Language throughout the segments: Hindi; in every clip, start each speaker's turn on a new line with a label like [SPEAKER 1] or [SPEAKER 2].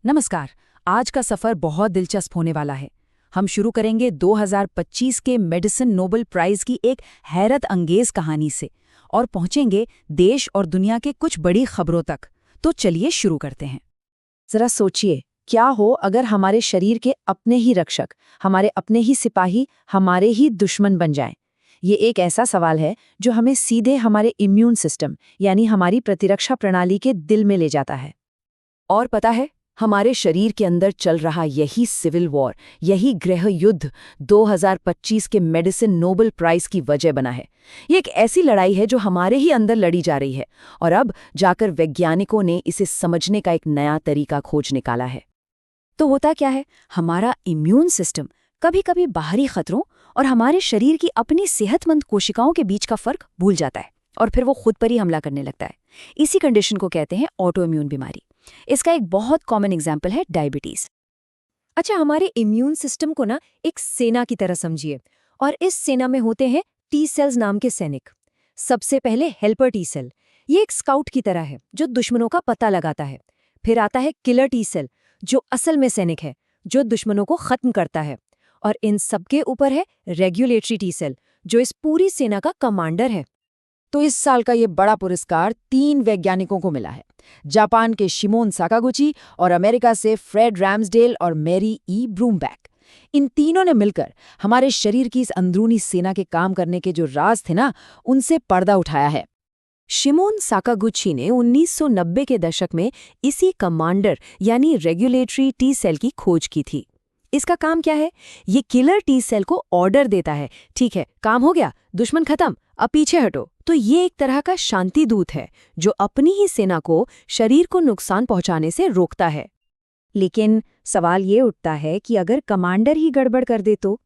[SPEAKER 1] नमस्कार। आज का सफर बहुत दिलचस्प होने वाला है। हम शुरू करेंगे 2025 के मेडिसिन नोबेल प्राइज की एक हैरत अंगेज कहानी से और पहुंचेंगे देश और दुनिया के कुछ बड़ी खबरों तक। तो चलिए शुरू करते हैं।
[SPEAKER 2] जरा सोचिए, क्या हो अगर हमारे शरीर के अपने ही रक्षक, हमारे अपने ही सिपाही, हमारे ही दुश्मन बन जाएं? ये एक ऐसा सवाल है जो हमें सीधे हमारे इम्यून सिस्टम यानी हमारी प्रतिरक्षा प्रणाली के दिल में ले जाता है।
[SPEAKER 3] और पता है, हमारे शरीर के अंदर चल रहा यही सिविल वॉर, यही गृह युद्ध 2025 के मेडिसिन नोबेल प्राइज की वजह बना है। ये एक ऐसी लड़ाई है जो हमारे ही अंदर लड़ी जा रही है और अब जाकर वैज्ञानिकों ने इसे समझने का एक नया तरीका खोज निकाला है।
[SPEAKER 1] तो होता क्या है, हमारा इम्यून सिस्टम कभी कभी बाहरी खतरों और हमारे शरीर की अपनी सेहतमंद कोशिकाओं के बीच का फर्क भूल जाता है और फिर वो खुद पर ही हमला करने लगता है। इसी कंडीशन को कहते हैं ऑटो इम्यून बीमारी। इसका एक बहुत कॉमन एग्जाम्पल है डायबिटीज।
[SPEAKER 2] अच्छा, हमारे इम्यून सिस्टम को ना एक सेना की तरह समझिए, और इस सेना में होते हैं टी सेल्स नाम के सैनिक। सबसे पहले हेल्पर टी सेल, ये एक स्काउट की तरह है जो दुश्मनों का पता लगाता है। फिर आता है किलर टी सेल, जो असल में सैनिक है, जो दुश्मनों को खत्म करता है। और इन सबके ऊपर है रेगुलेटरी टी सेल, जो इस पूरी सेना का कमांडर है।
[SPEAKER 3] तो इस साल का ये बड़ा पुरस्कार 3 वैज्ञानिकों को मिला है। जापान के शिमोन साकागुची और अमेरिका से फ्रेड रैम्सडेल और मैरी ई ब्रूमबैक। इन तीनों ने मिलकर हमारे शरीर की इस अंदरूनी सेना के काम करने के जो राज थे ना, उनसे पर्दा उठाया है।
[SPEAKER 1] शिमोन साकागुची ने 1990 के दशक में इसी कमांडर यानी रेगुलेटरी टी सेल की खोज की थी। इसका काम क्या है? ये किलर टी सेल को ऑर्डर देता है, ठीक है, काम हो गया, दुश्मन खत्म, अब पीछे हटो। तो ये एक तरह का शांति दूत है जो अपनी ही सेना को शरीर को नुकसान पहुंचाने से रोकता है।
[SPEAKER 2] लेकिन सवाल ये उठता है कि अगर कमांडर ही गड़बड़ कर दे तो?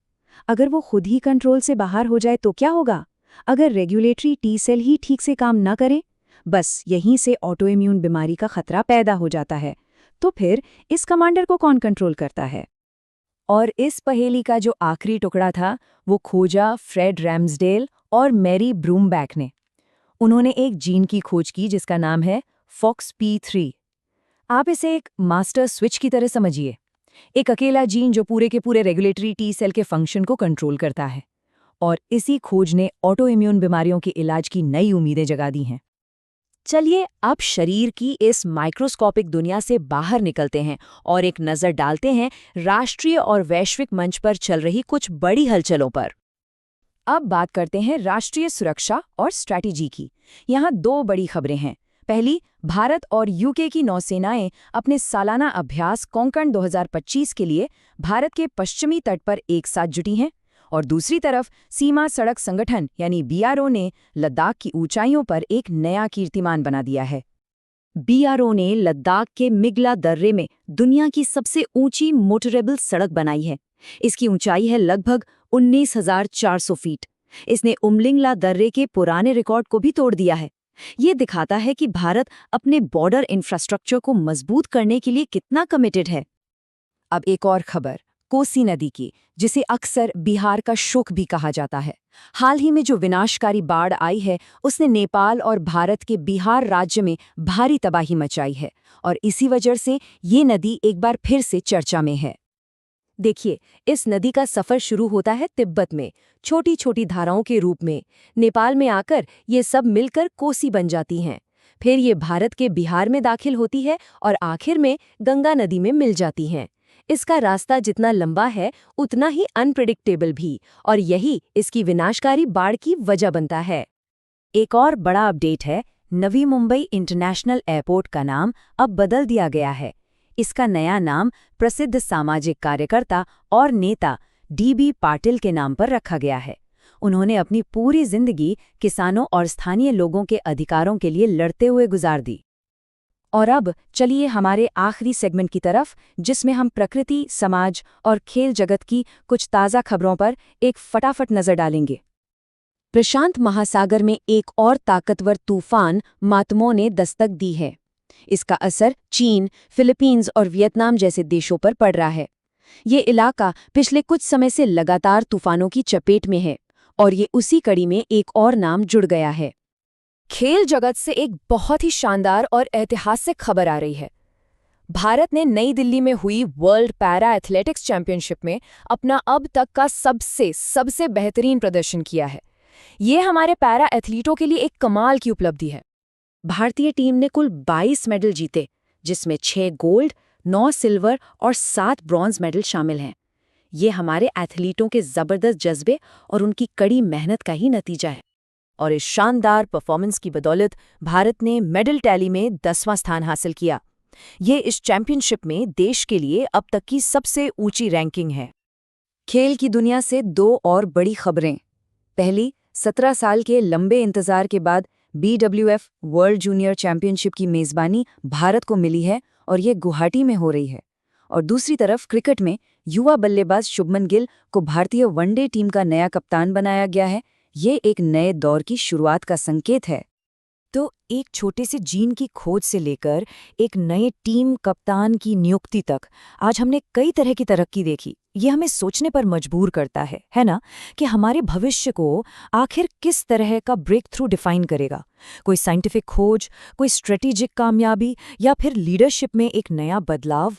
[SPEAKER 2] अगर वो खुद ही कंट्रोल से बाहर हो जाए तो क्या होगा? अगर रेगुलेटरी टी सेल ही ठीक से काम न करे? बस यहीं से ऑटो इम्यून बीमारी का खतरा पैदा हो जाता है। तो फिर इस कमांडर को कौन कंट्रोल करता है? और इस पहेली का जो आखिरी टुकड़ा था वो खोजा फ्रेड रैम्सडेल और मैरी ब्रूमबैक ने। उन्होंने एक जीन की खोज की जिसका नाम है FOXP3। आप इसे एक मास्टर स्विच की तरह समझिए, एक अकेला जीन जो पूरे के पूरे रेगुलेटरी टी सेल के फंक्शन को कंट्रोल करता है। और इसी खोज ने ऑटो इम्यून बीमारियों के इलाज की नई उम्मीदें जगा दी हैं।
[SPEAKER 1] चलिए अब शरीर की इस माइक्रोस्कोपिक दुनिया से बाहर निकलते हैं और एक नज़र डालते हैं राष्ट्रीय और वैश्विक मंच पर चल रही कुछ बड़ी हलचलों पर। अब बात करते हैं राष्ट्रीय सुरक्षा और स्ट्रैटेजी की। यहाँ 2 बड़ी खबरें हैं। पहली, भारत और यूके की नौसेनाएं अपने सालाना अभ्यास कोंकण 2025 के लिए भारत के पश्चिमी तट पर एक साथ जुटी हैं। और दूसरी तरफ सीमा सड़क संगठन यानी BRO ने लद्दाख की ऊंचाइयों पर एक नया कीर्तिमान बना दिया है।
[SPEAKER 2] BRO ने लद्दाख के मिगला दर्रे में दुनिया की सबसे ऊंची मोटरेबल सड़क बनाई है। इसकी ऊंचाई है लगभग 19,400 फीट। इसने उमलिंगला दर्रे के पुराने रिकॉर्ड को भी तोड़ दिया है। ये दिखाता है कि भारत अपने बॉर्डर इंफ्रास्ट्रक्चर को मजबूत करने के लिए कितना कमिटेड है।
[SPEAKER 1] अब एक और खबर कोसी नदी की, जिसे अक्सर बिहार का शोक भी कहा जाता है। हाल ही में जो विनाशकारी बाढ़ आई है उसने नेपाल और भारत के बिहार राज्य में भारी तबाही मचाई है और इसी वजह से ये नदी एक बार फिर से चर्चा में है।
[SPEAKER 2] देखिए, इस नदी का सफर शुरू होता है तिब्बत में, छोटी छोटी धाराओं के रूप में। नेपाल में आकर ये सब मिलकर कोसी बन जाती हैं। फिर ये भारत के बिहार में दाखिल होती है और आखिर में गंगा नदी में मिल जाती हैं। इसका रास्ता जितना लंबा है उतना ही अनप्रेडिक्टेबल भी, और यही इसकी विनाशकारी बाढ़ की वजह बनता है।
[SPEAKER 1] एक और बड़ा अपडेट है, नवी मुंबई इंटरनेशनल एयरपोर्ट का नाम अब बदल दिया गया है। इसका नया नाम प्रसिद्ध सामाजिक कार्यकर्ता और नेता DB पाटिल के नाम पर रखा गया है। उन्होंने अपनी पूरी जिंदगी किसानों और स्थानीय लोगों के अधिकारों के लिए लड़ते हुए गुजार दी। और अब चलिए हमारे आखिरी सेगमेंट की तरफ, जिसमें हम प्रकृति, समाज और खेल जगत की कुछ ताज़ा खबरों पर एक फटाफट नज़र डालेंगे।
[SPEAKER 2] प्रशांत महासागर में एक और ताकतवर तूफान मातमो ने दस्तक दी है। इसका असर चीन, फिलीपींस और वियतनाम जैसे देशों पर पड़ रहा है। ये इलाका पिछले कुछ समय से लगातार तूफानों की चपेट में है और ये उसी कड़ी में एक और नाम जुड़ गया है।
[SPEAKER 3] खेल जगत से एक बहुत ही शानदार और ऐतिहासिक खबर आ रही है।
[SPEAKER 1] भारत ने नई दिल्ली में हुई वर्ल्ड पैरा एथलेटिक्स चैंपियनशिप में अपना अब तक का सबसे बेहतरीन प्रदर्शन किया है। ये हमारे पैरा एथलीटों के लिए एक कमाल की उपलब्धि है।
[SPEAKER 2] भारतीय टीम ने कुल 22 मेडल जीते, जिसमें 6 गोल्ड, 9 सिल्वर और 7 ब्रॉन्ज मेडल शामिल हैं। ये हमारे एथलीटों के जबरदस्त जज्बे और उनकी कड़ी मेहनत का ही नतीजा है।
[SPEAKER 3] और इस शानदार परफॉर्मेंस की बदौलत भारत ने मेडल टैली में 10वां स्थान हासिल किया। ये इस चैंपियनशिप में देश के लिए अब तक की सबसे ऊंची रैंकिंग है।
[SPEAKER 2] खेल की दुनिया से 2 और बड़ी खबरें। पहली, 17 साल के लंबे इंतजार के बाद BWF वर्ल्ड जूनियर चैंपियनशिप की मेज़बानी भारत को मिली है और ये गुवाहाटी में हो रही है। और दूसरी तरफ क्रिकेट में युवा बल्लेबाज शुभमन गिल को भारतीय वनडे टीम का नया कप्तान बनाया गया है। ये एक नए दौर की शुरुआत का संकेत है।
[SPEAKER 3] तो एक छोटे से जीन की खोज से लेकर एक नए टीम कप्तान की नियुक्ति तक आज हमने कई तरह की तरक्की देखी। ये हमें सोचने पर मजबूर करता है ना, कि हमारे भविष्य को आखिर किस तरह का ब्रेक थ्रू डिफाइन करेगा। कोई साइंटिफिक खोज, कोई स्ट्रेटेजिक कामयाबी या फिर लीडरशिप में एक नया बदलाव।